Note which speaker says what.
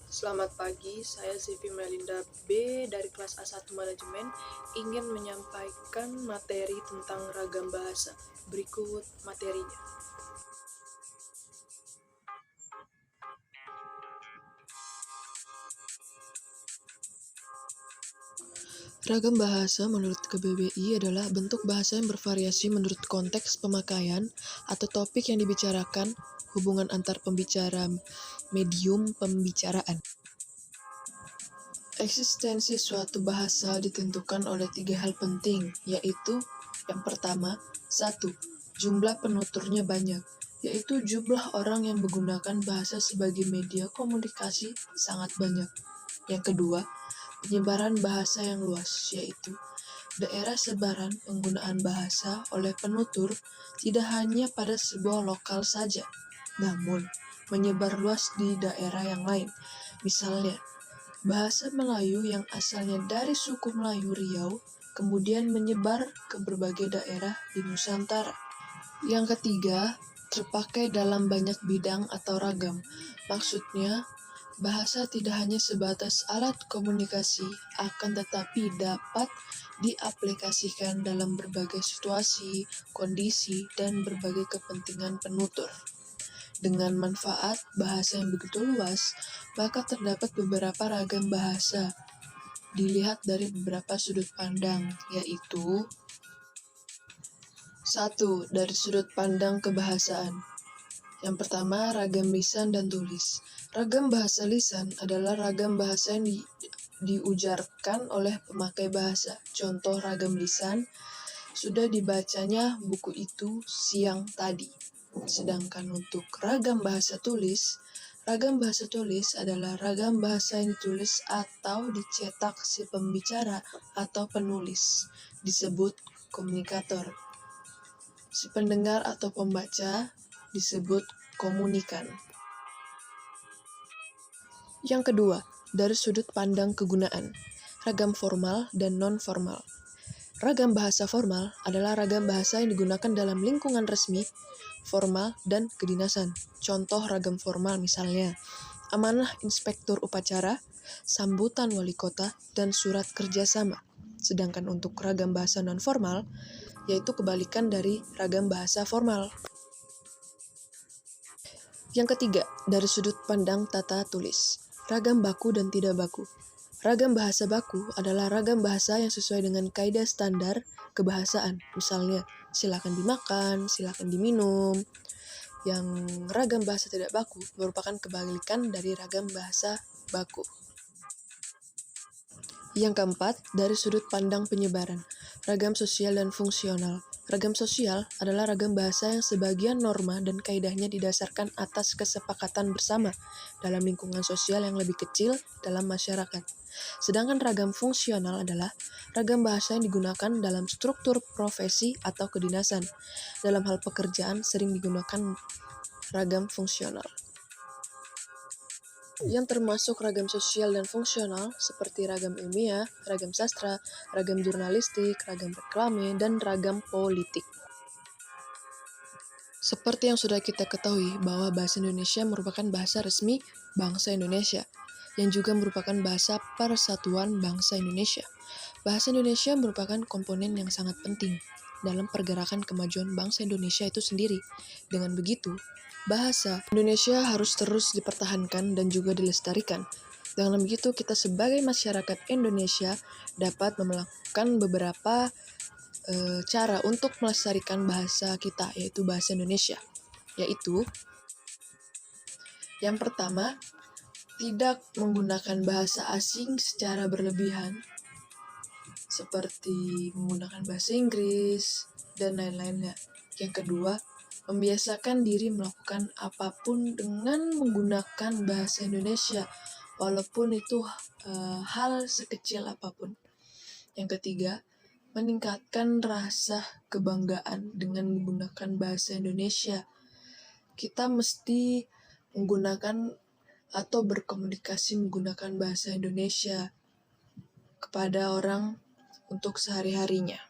Speaker 1: Selamat pagi, saya Zivi Melinda B dari kelas A1 Manajemen ingin menyampaikan materi tentang ragam bahasa. Berikut materinya. Ragam bahasa menurut KBBI adalah bentuk bahasa yang bervariasi menurut konteks pemakaian atau topik yang dibicarakan, hubungan antar pembicara, medium pembicaraan. Eksistensi suatu bahasa ditentukan oleh 3 hal penting, yaitu yang pertama, 1. Jumlah penuturnya banyak, yaitu jumlah orang yang menggunakan bahasa sebagai media komunikasi sangat banyak. Yang kedua, penyebaran bahasa yang luas, yaitu daerah sebaran penggunaan bahasa oleh penutur tidak hanya pada sebuah lokal saja, namun menyebar luas di daerah yang lain. Misalnya, bahasa Melayu yang asalnya dari suku Melayu Riau kemudian menyebar ke berbagai daerah di Nusantara. Yang ketiga, terpakai dalam banyak bidang atau ragam. Maksudnya, bahasa tidak hanya sebatas alat komunikasi, akan tetapi dapat diaplikasikan dalam berbagai situasi, kondisi, dan berbagai kepentingan penutur. Dengan manfaat bahasa yang begitu luas, maka terdapat beberapa ragam bahasa. Dilihat dari beberapa sudut pandang, yaitu 1. Dari sudut pandang kebahasaan. Yang pertama, ragam lisan dan tulis. Ragam bahasa lisan adalah ragam bahasa yang diujarkan oleh pemakai bahasa. Contoh ragam lisan, sudah dibacanya buku itu siang tadi. Sedangkan untuk ragam bahasa tulis adalah ragam bahasa yang ditulis atau dicetak si pembicara atau penulis, disebut komunikator. Si pendengar atau pembaca disebut komunikan. Yang kedua, dari sudut pandang kegunaan, ragam formal dan non-formal. Ragam bahasa formal adalah ragam bahasa yang digunakan dalam lingkungan resmi, formal, dan kedinasan. Contoh ragam formal misalnya, amanah inspektur upacara, sambutan wali kota, dan surat kerjasama. Sedangkan untuk ragam bahasa non-formal, yaitu kebalikan dari ragam bahasa formal. Yang ketiga, dari sudut pandang tata tulis, ragam baku dan tidak baku. Ragam bahasa baku adalah ragam bahasa yang sesuai dengan kaidah standar kebahasaan. Misalnya, silakan dimakan, silakan diminum. Yang ragam bahasa tidak baku merupakan kebalikan dari ragam bahasa baku. Yang keempat, dari sudut pandang penyebaran, ragam sosial dan fungsional. Ragam sosial adalah ragam bahasa yang sebagian norma dan kaidahnya didasarkan atas kesepakatan bersama dalam lingkungan sosial yang lebih kecil dalam masyarakat. Sedangkan ragam fungsional adalah ragam bahasa yang digunakan dalam struktur profesi atau kedinasan. Dalam hal pekerjaan sering digunakan ragam fungsional. Yang termasuk ragam sosial dan fungsional seperti ragam ilmiah, ragam sastra, ragam jurnalistik, ragam reklame, dan ragam politik. Seperti yang sudah kita ketahui bahwa bahasa Indonesia merupakan bahasa resmi bangsa Indonesia, yang juga merupakan bahasa persatuan bangsa Indonesia. Bahasa Indonesia merupakan komponen yang sangat penting dalam pergerakan kemajuan bangsa Indonesia itu sendiri. Dengan begitu, bahasa Indonesia harus terus dipertahankan dan juga dilestarikan. Dengan begitu, kita sebagai masyarakat Indonesia dapat melakukan beberapa cara untuk melestarikan bahasa kita, yaitu bahasa Indonesia. Yaitu, yang pertama, tidak menggunakan bahasa asing secara berlebihan, seperti menggunakan bahasa Inggris, dan lain-lainnya. Yang kedua, membiasakan diri melakukan apapun dengan menggunakan bahasa Indonesia, walaupun itu hal sekecil apapun. Yang ketiga, meningkatkan rasa kebanggaan dengan menggunakan bahasa Indonesia. Kita mesti menggunakan atau berkomunikasi menggunakan bahasa Indonesia kepada orang untuk sehari-harinya.